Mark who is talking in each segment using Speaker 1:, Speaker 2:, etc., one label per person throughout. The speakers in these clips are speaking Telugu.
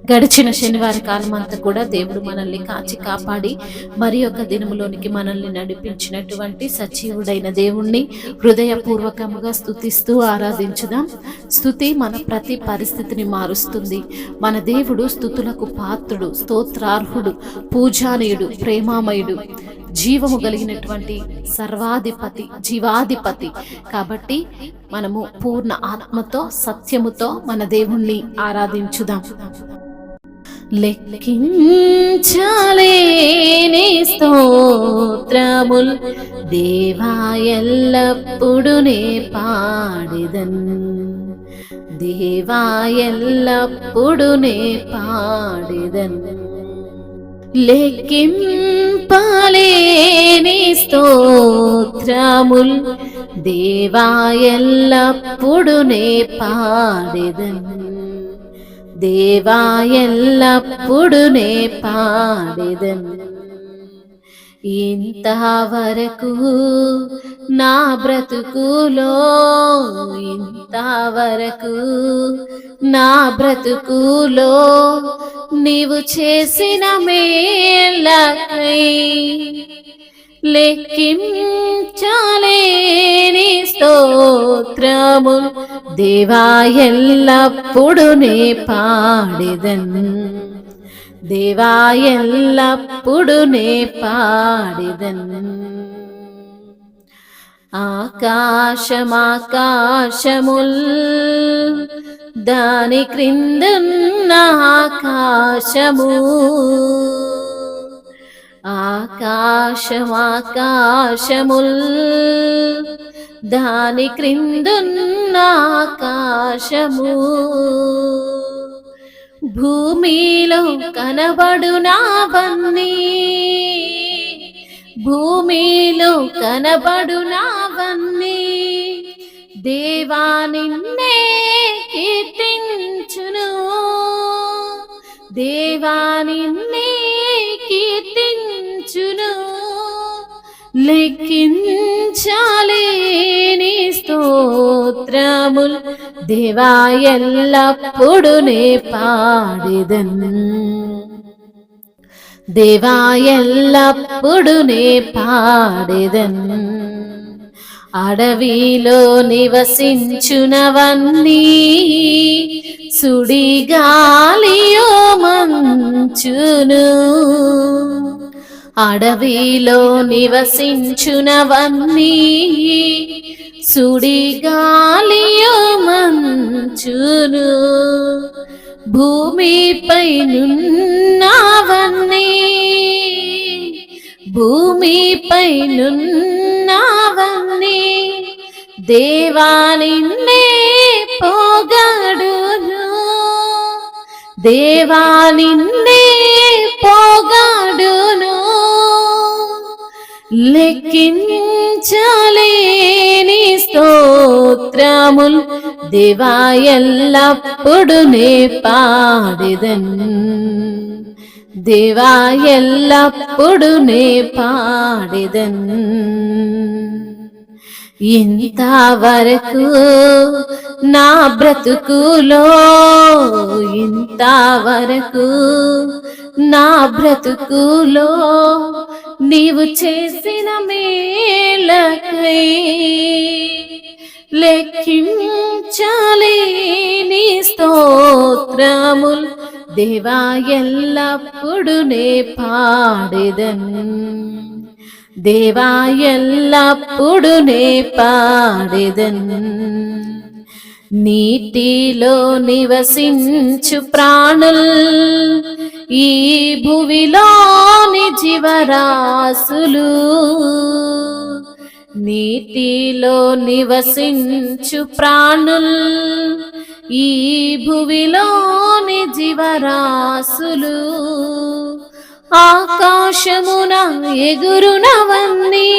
Speaker 1: గడిచిన శనివారి కాలం అంతా కూడా దేవుడు మనల్ని కాచి కాపాడి మరి యొక్క దినములోనికి మనల్ని నడిపించినటువంటి సజీవుడైన దేవుణ్ణి హృదయపూర్వకముగా స్తుతిస్తూ ఆరాధించుదాం. స్తుతి మన ప్రతి పరిస్థితిని మారుస్తుంది. మన దేవుడు స్తుతులకు పాత్రుడు, స్తోత్రార్హుడు, పూజానీయుడు, ప్రేమామయుడు, జీవము కలిగినటువంటి సర్వాధిపతి, జీవాధిపతి. కాబట్టి మనము పూర్ణ ఆత్మతో సత్యముతో మన దేవుణ్ణి ఆరాధించుదాం. లెక్కించలేని స్తోత్రముల్ దేవా ఎల్లప్పుడు నే పాడెదన్, దేవా ఎల్లప్పుడు నే పాడెదన్. లెక్కింపలేని స్తోత్రముల్ దేవా ఎల్లప్పుడు నే పాడెదన్, దేవా ఎల్లప్పుడు నే పాడెదన్. ఇంతవరకు నా బ్రతుకులో, ఇంతవరకు నా బ్రతుకులో నీవు చేసిన మేలకై లెక్కించలేని స్తోత్రము దేవా ఎల్లప్పుడు నే పాడెదన్, దేవా ఎల్లప్పుడు నే పాడెదన్. ఆకాశమాకాశముల్ దాని క్రిందున్న ఆకాశము, ఆకాశమాకాశముల్ దాని క్రిందున్న ఆకాశము, భూమిలో కనబడునావన్నీ, భూమిలో కనబడునావన్నీ దేవా నిన్నే కీర్తించును, దేవా నిన్నే కీర్తించును. లెక్కించలేని స్తోత్రముల్ దేవా ఎల్లప్పుడు నే పాడెదన్, దేవా ఎల్లప్పుడు నే పాడెదన్. అడవిలో నివసించునవన్నీ సుడిగాలియో మంచును, అడవిలో నివసించునవన్నీ సుడిగాలియో మంచును, భూమిపై నున్నవన్నీ, భూమిపై నున్నవన్నీ దేవా నిన్నే పొగడును, దేవా నిన్నే పొగడును. లెక్కించలేని స్తోత్రముల్ దేవా ఎల్లప్పుడు నే పాడెదన్, దేవా ఎల్లప్పుడు నే పాడెదన్. ఇంతవరకు నా బ్రతుకులో, ఇంతవరకు నా బ్రతుకులో నీవు చేసిన మేలకై లెక్కించలేని స్తోత్రముల్ దేవా ఎల్లప్పుడు నే పాడెదన్, దేవా ఎల్లప్పుడు నే పాడెదన్. నీటిలో నివసించు ప్రాణుల్ ఈ భువిలోని జీవరాశులు, నీటిలో నివసించు ప్రాణుల్ ఈ భువిలోని జీవరాశులు, ఆకాశమున ఎగురునవన్నీ,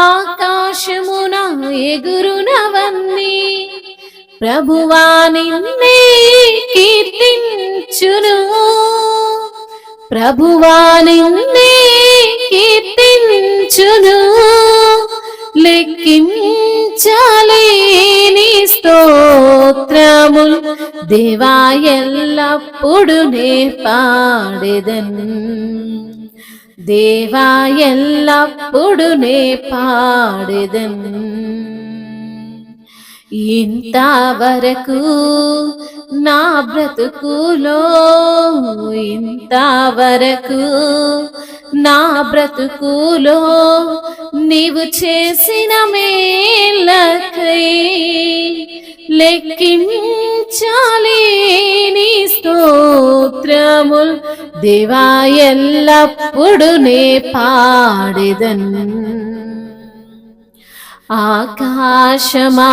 Speaker 1: ఆకాశమున ఎగురునవన్నీ ప్రభువా నిన్నే కీర్తించును, ప్రభువా నిన్నే కీర్తించును. లెక్కించలేని స్తోత్రములు దేవా ఎల్లప్పుడు నే పాడెదన్, దేవా ఎల్లప్పుడు నే పాడెదన్. ఇంతవరకు నా బ్రతుకులో, ఇంతవరకు నా బ్రతుకులో నీవు చేసిన మేలకై లెక్కించాలేని స్తోత్రములు దేవా ఎల్లప్పుడు నే పాడెదన్. ఆకాశమాకాశముల్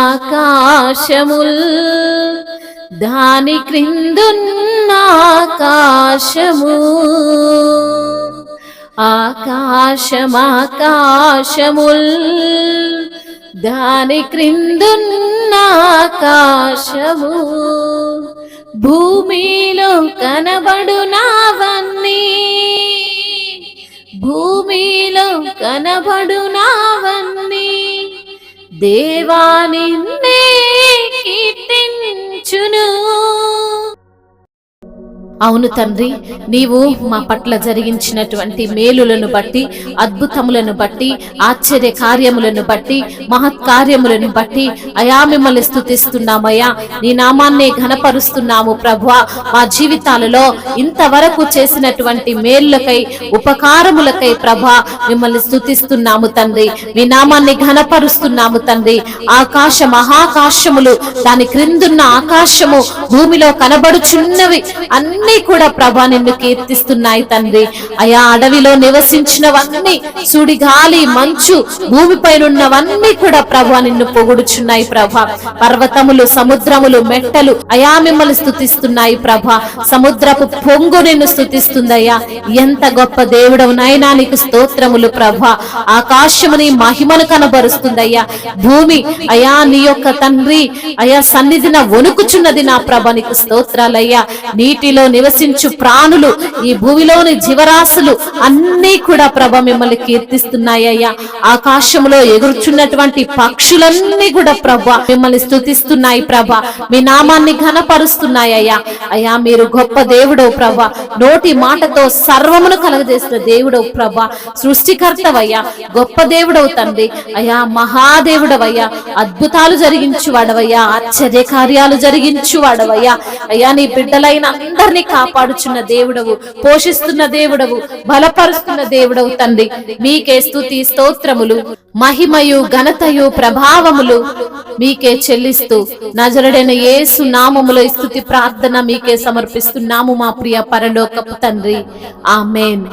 Speaker 1: దాని క్రిందున్న ఆకాశము, ఆకాశమాకాశముల్ దాని క్రిందున్న ఆకాశము, భూమిలో కనబడునావన్నీ, భూమిలో కనబడునావన్నీ దేవా నిన్నే కీర్తించును. అవును తండ్రి, నీవు మా పట్ల జరిగించినటువంటి మేలులను బట్టి, అద్భుతములను బట్టి, ఆశ్చర్య కార్యములను బట్టి, మహత్కార్యములను బట్టి అయా మిమ్మల్ని స్తుతిస్తున్నామయ్యా. నీ నామాన్నే ఘనపరుస్తున్నాము ప్రభువా. మా జీవితాలలో ఇంతవరకు చేసినటువంటి మేలులకై, ఉపకారములకై ప్రభా మిమ్మల్ని స్తుతిస్తున్నాము తండ్రి. మీ నామాన్ని ఘనపరుస్తున్నాము తండ్రి. ఆకాశ మహాకాశములు, దాని క్రిందున్న ఆకాశము, భూమిలో కనబడుచున్నవి అన్ని కూడా ప్రభా నిన్ను కీర్తిస్తున్నాయి తండ్రి. అయా అడవిలో నివసించినవన్నీ, సుడిగాలి మంచు, భూమిపైనున్నవన్నీ కూడా ప్రభా నిన్ను పొగుడుచున్నాయి ప్రభా. పర్వతములు, సముద్రములు, మెట్టలు అయా మిమ్మల్ని స్తుతిస్తున్నాయి ప్రభా. సముద్రపు పొంగు నిన్ను స్తుతిస్తుందయ్యా. ఎంత గొప్ప దేవుడవు నాయనా, నీకు స్తోత్రములు ప్రభా. ఆకాశము నీ మహిమను కనబరుస్తుందయ్యా. భూమి అయా నీ యొక్క తండ్రి అయా సన్నిధిన వణుకుచున్నది నా ప్రభ, నీకు స్తోత్రాలయ్యా. నీటిలో నివసించు ప్రాణులు, ఈ భూమిలోని జీవరాశులు అన్నీ కూడా ప్రభ మిమ్మల్ని కీర్తిస్తున్నాయ్యా. ఆకాశంలో ఎగురుచున్నటువంటి పక్షులన్నీ కూడా ప్రభ మిమ్మల్ని స్తుతిస్తున్నాయి ప్రభ. మీ నామాన్ని ఘనపరుస్తున్నాయ్యా. అయ్యా మీరు గొప్ప దేవుడవు ప్రభ. నోటి మాటతో సర్వమును కలగజేసిన దేవుడవు ప్రభ. సృష్టికర్తవయ్యా, గొప్ప దేవుడవు తండ్రి. అయ్యా మహాదేవుడవయ్యా, అద్భుతాలు జరిగించువాడవయ్యా, ఆశ్చర్య కార్యాలు జరిగించువాడవయ్యా. అయ్యా నీ బిడ్డలైన అందరినీ కాపాడుచున్న దేవుడవు, పోషిస్తున్న దేవుడవు, బలపరుస్తున్న దేవుడవు తండ్రి. మీకే స్తుతి స్తోత్రములు, మహిమయు ఘనతయు ప్రభావములు మీకే చెల్లిస్తూ నజరుడైన యేసు నామములో ఈ స్తుతి ప్రార్థన మీకే సమర్పిస్తున్నాము మా ప్రియ పరలోకపు తండ్రి. ఆమేన్.